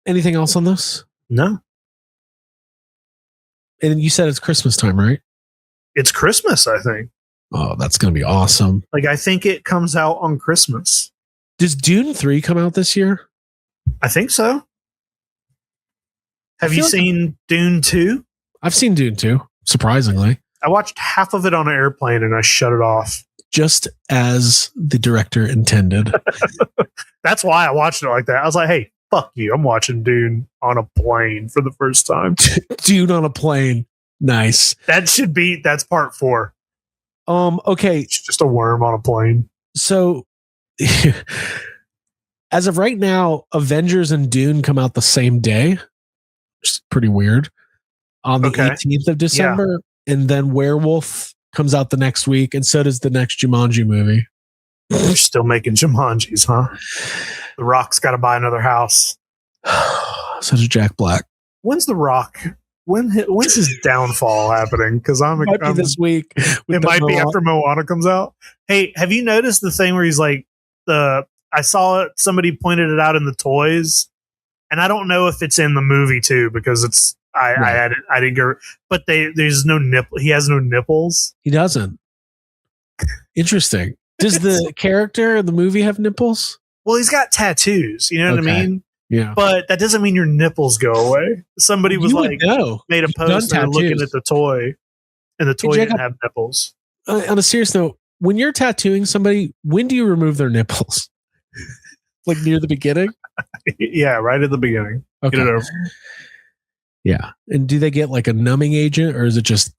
Anything else on this? No. And you said it's Christmas time, right? It's Christmas, I think. Oh, that's going to be awesome. Like, I think it comes out on Christmas. Does Dune 3 come out this year? I think so. Have you seen Dune 2? I've seen Dune 2, surprisingly. I watched half of it on an airplane and I shut it off. Just as the director intended. That's why I watched it like that. I was like, hey, fuck you. I'm watching Dune on a plane for the first time. Dune on a plane. Nice. That's part 4. Okay. It's just a worm on a plane. So as of right now, Avengers and Dune come out the same day, which is pretty weird. On the 18th of December. Yeah. And then Werewolf comes out the next week, and so does the next Jumanji movie. They're still making Jumanjis, huh? The Rock's got to buy another house. So does Jack Black. When's The Rock? When's his downfall happening? Because I'm this week. It might be after Moana comes out. Hey, have you noticed the thing where he's like I saw it. Somebody pointed it out in the toys, and I don't know if it's in the movie too because it's. I didn't go, but there's no nipple. He has no nipples. He doesn't. Interesting. Does the character in the movie have nipples? Well, he's got tattoos. You know what I mean? Yeah. But that doesn't mean your nipples go away. Somebody was made a post and looking at the toy, and the toy didn't have nipples. On a serious note, when you're tattooing somebody, when do you remove their nipples? Like near the beginning? Yeah, right at the beginning. Okay. Get it over. Yeah. And do they get like a numbing agent, or is it just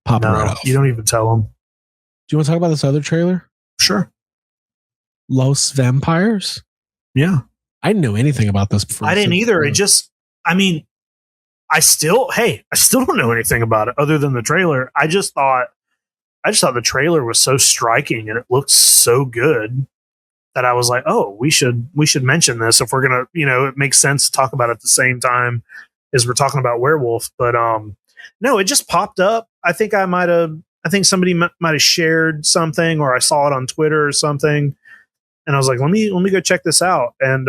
pop right off? You don't even tell them. Do you want to talk about this other trailer? Sure. Los Vampires? Yeah. I didn't know anything about this before. I didn't either. I still don't know anything about it other than the trailer. I just thought the trailer was so striking and it looked so good that I was like, oh, we should mention this if we're gonna, it makes sense to talk about it at the same time as we're talking about Werewolf. But no, it just popped up. I think somebody might have shared something, or I saw it on Twitter or something, and I was like, let me go check this out. And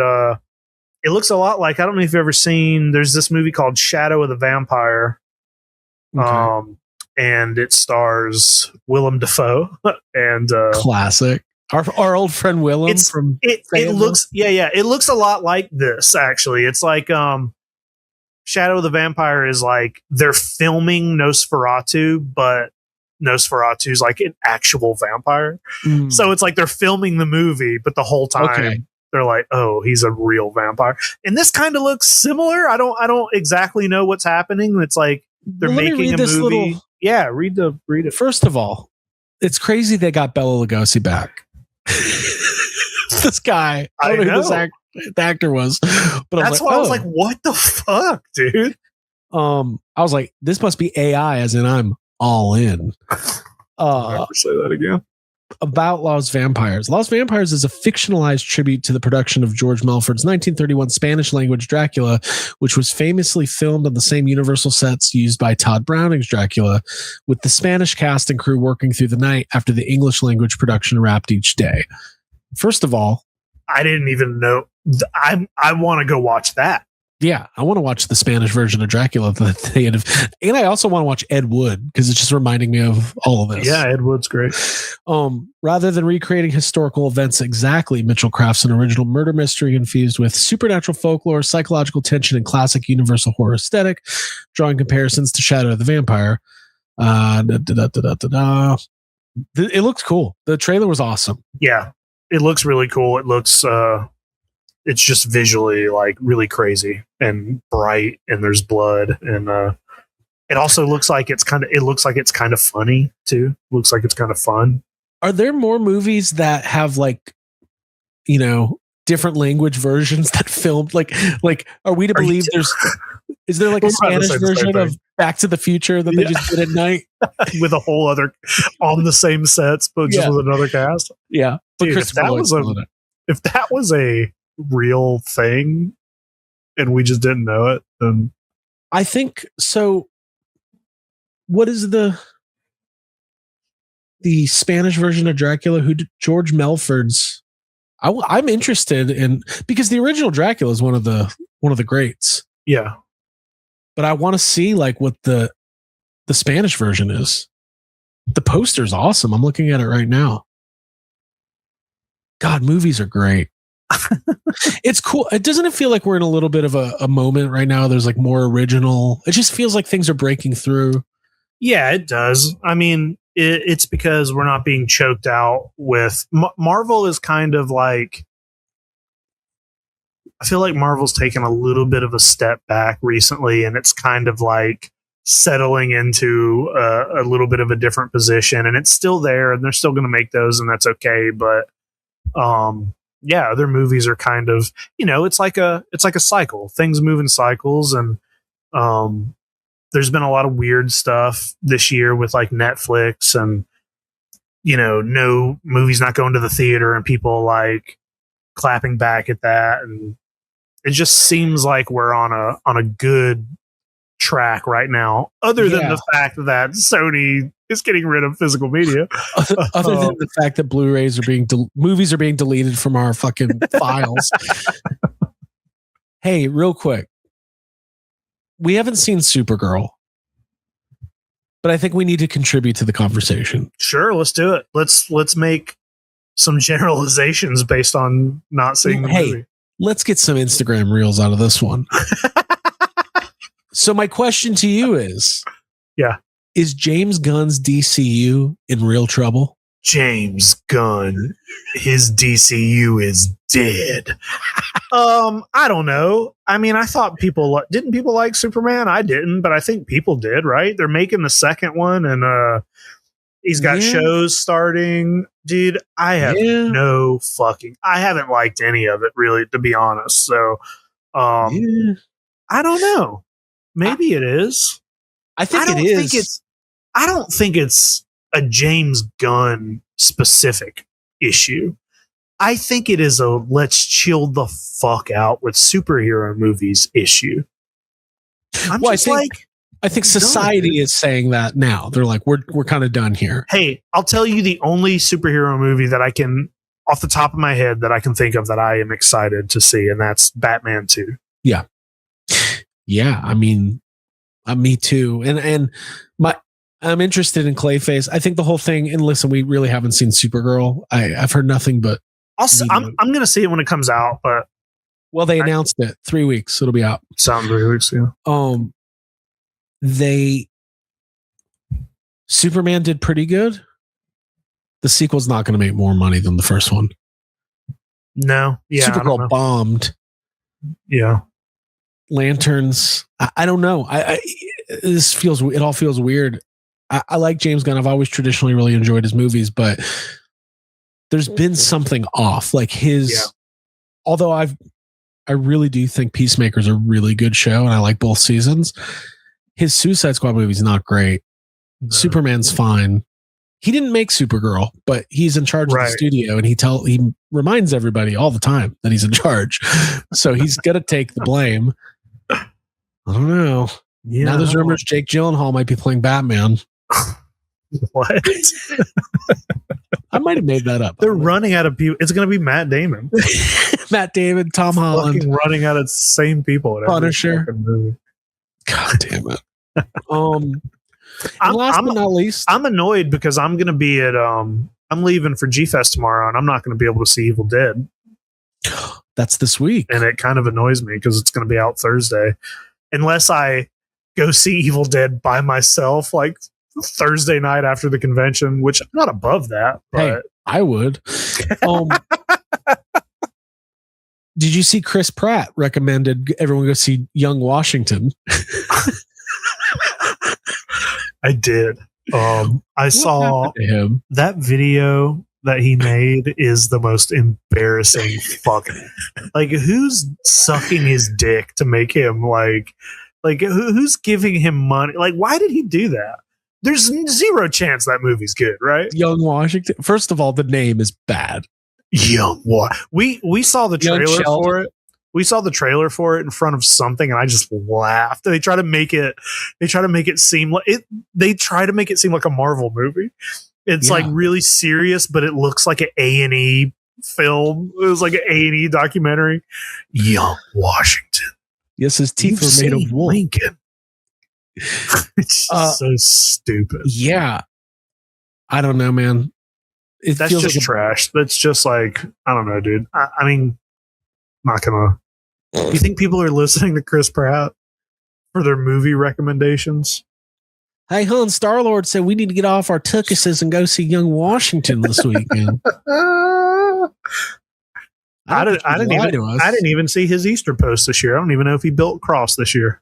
it looks a lot like, I don't know if you've ever seen, there's this movie called Shadow of the Vampire. Okay. And it stars Willem Dafoe and classic. Our old friend Willem from it looks it looks a lot like this, actually. It's like Shadow of the Vampire is like they're filming Nosferatu, but Nosferatu's like an actual vampire. So it's like they're filming the movie, but the whole time they're like, oh, he's a real vampire. And this kind of looks similar. I don't exactly know what's happening. It's like they're making a movie. Read it. First of all, it's crazy they got Bela Lugosi back. This guy, I don't know who the actor was, but that's why I was like, what the fuck, dude? I was like, this must be AI, as in I'm all in. Never say that again. About Lost Vampires. Lost Vampires is a fictionalized tribute to the production of George Melford's 1931 Spanish-language Dracula, which was famously filmed on the same Universal sets used by Todd Browning's Dracula, with the Spanish cast and crew working through the night after the English-language production wrapped each day. First of all, I didn't even know. I want to go watch that. Yeah, I want to watch the Spanish version of Dracula that they had, and I also want to watch Ed Wood because it's just reminding me of all of this. Yeah, Ed Wood's great. Rather than recreating historical events exactly, Mitchell crafts an original murder mystery infused with supernatural folklore, psychological tension, and classic universal horror aesthetic, drawing comparisons to Shadow of the Vampire. It looks cool. The trailer was awesome. Yeah, it looks really cool. It looks it's just visually like really crazy and bright, and there's blood, and it also looks like it's kind of funny too. Looks like it's kind of fun. Are there more movies that have like, different language versions that filmed like are we to believe is there like a Spanish version of Back to the Future that they just did at night with a whole other on the same sets but just with another cast? Yeah. Dude, if that was a real thing and we just didn't know it, then I think so. What is the Spanish version of Dracula? George Melford's? I'm interested in, because the original Dracula is one of the greats. Yeah, but I want to see like what the Spanish version is. The poster's awesome. I'm looking at it right now. God, movies are great. It's cool. Doesn't it feel like we're in a little bit of a moment right now? There's like more original. It just feels like things are breaking through. Yeah, it does. I mean, it's because we're not being choked out with Marvel is kind of like, I feel like Marvel's taken a little bit of a step back recently, and it's kind of like settling into a little bit of a different position, and it's still there, and they're still going to make those, and that's okay. But yeah, other movies are kind of, it's like a cycle. Things move in cycles, and there's been a lot of weird stuff this year with like Netflix and, no movies not going to the theater and people like clapping back at that. And it just seems like we're on a good track right now, other than the fact that Sony is getting rid of physical media. Other than the fact that Blu-rays are movies are being deleted from our fucking files. Hey, real quick. We haven't seen Supergirl, but I think we need to contribute to the conversation. Sure, let's do it. Let's make some generalizations based on not seeing the movie. Let's get some Instagram reels out of this one. So my question to you is, is James Gunn's DCU in real trouble? James Gunn, his DCU is dead. I don't know. I mean, I thought didn't people like Superman? I didn't, but I think people did, right? They're making the second one, and he's got shows starting. Dude, I have I haven't liked any of it, really, to be honest. So, I don't know. Maybe it is. I don't think it's a James Gunn specific issue. I think it is a let's chill the fuck out with superhero movies issue. I think society is saying that now. They're like, we're kind of done here. Hey, I'll tell you the only superhero movie that I can, off the top of my head, that I can think of that I am excited to see, and that's Batman 2. Yeah. Yeah. I mean, me too. And I'm interested in Clayface. I think the whole thing, and listen, we really haven't seen Supergirl. I've heard nothing but. I'm going to see it when it comes out, but. Well, they announced it 3 weeks. It'll be out. Sounds 3 weeks, yeah. Superman did pretty good. The sequel's not going to make more money than the first one. No. Yeah. Supergirl bombed. Yeah. Lanterns. I don't know. It all feels weird. I like James Gunn. I've always traditionally really enjoyed his movies, but there's been something off. Like although I really do think Peacemaker's a really good show, and I like both seasons. His Suicide Squad movie is not great. No. Superman's fine. He didn't make Supergirl, but he's in charge of the studio, and he reminds everybody all the time that he's in charge. So he's got to take the blame. I don't know. Yeah, now there's rumors Jake Gyllenhaal might be playing Batman. What? I might have made that up. They're running out of people. It's going to be Matt Damon. Matt Damon, Tom Holland. Running out of same people. Punisher. God damn it. Last but not least, I'm annoyed because I'm going to be at I'm leaving for G-Fest tomorrow, and I'm not going to be able to see Evil Dead. That's this week, and it kind of annoys me because it's going to be out Thursday, unless I go see Evil Dead by myself, like Thursday night after the convention. Which I'm not above that. But. Hey, I would. Did you see Chris Pratt recommended everyone go see Young Washington? I did. I saw him. That video that he made is the most embarrassing fucking. Like, who's sucking his dick to make him like who's giving him money? Like, why did he do that? There's zero chance that movie's good, right? Young Washington. First of all, the name is bad. Young what? We saw the trailer for it. We saw the trailer for it in front of something, and I just laughed. They try to make it seem like it. They try to make it seem like a Marvel movie. It's like really serious, but it looks like an A&E film. It was like an A&E documentary. Young Washington. Yes, his teeth were made of wool. Lincoln. It's so stupid. Yeah, I don't know, man. That's just like trash. That's just like, I don't know, dude. I mean, not gonna. You think people are listening to Chris Pratt for their movie recommendations? Hey, hon, Star-Lord said we need to get off our tuckuses and go see Young Washington this weekend. I didn't even see his Easter post this year. I don't even know if he built cross this year.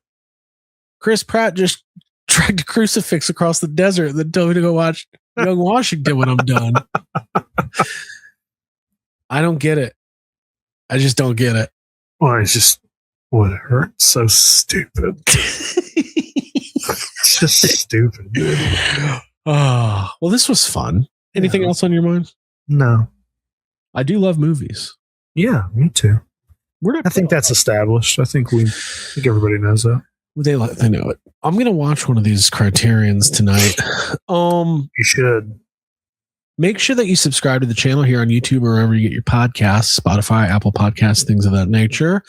Chris Pratt just dragged a crucifix across the desert and then told me to go watch Young Washington when I'm done. I don't get it. I just don't get it. Well, it's just what hurts. So stupid. It's just stupid. Oh, well, this was fun. Anything else on your mind? No. I do love movies. Yeah, me too. I think that's established. I think everybody knows that. They know it. I'm gonna watch one of these Criterions tonight. You should. Make sure that you subscribe to the channel here on YouTube or wherever you get your podcasts, Spotify, Apple Podcasts, things of that nature.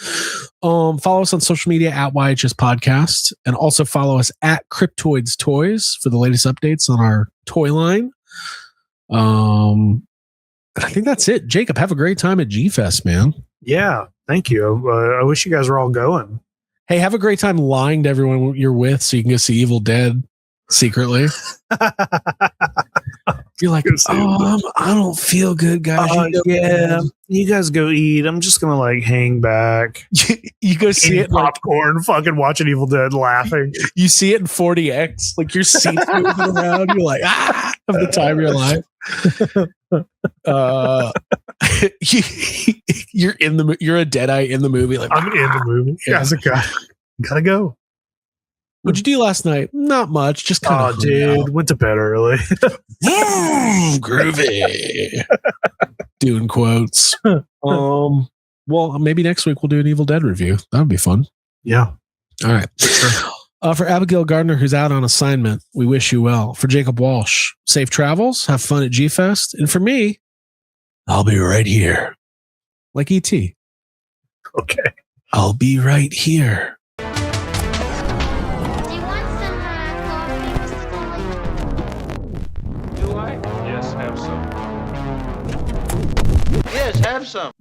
Follow us on social media at YHS Podcast, and also follow us at Cryptoids Toys for the latest updates on our toy line. I think that's it. Jacob, have a great time at G-Fest, man. Yeah, thank you. I wish you guys were all going. Hey, have a great time lying to everyone you're with so you can go see Evil Dead secretly. You're like, I don't feel good, guys. You guys go eat. I'm just gonna like hang back. You go see it popcorn, like, fucking watching Evil Dead, laughing. You see it in 40x, like your seat's moving around. You're like, of the time of your life. You're a deadeye in the movie. Like, I'm in the movie. Guys, gotta go. What'd you do last night? Not much. Just kind of. Dude, went to bed early. Groovy. Doing quotes. Well, maybe next week we'll do an Evil Dead review. That would be fun. Yeah. All right. For Abigail Gardner, who's out on assignment, we wish you well. For Jacob Walsh, safe travels, have fun at G-Fest. And for me, I'll be right here. Like E.T. Okay. I'll be right here. Do you want some coffee, Mr. Tully? Do I? Yes, have some. Yes, have some.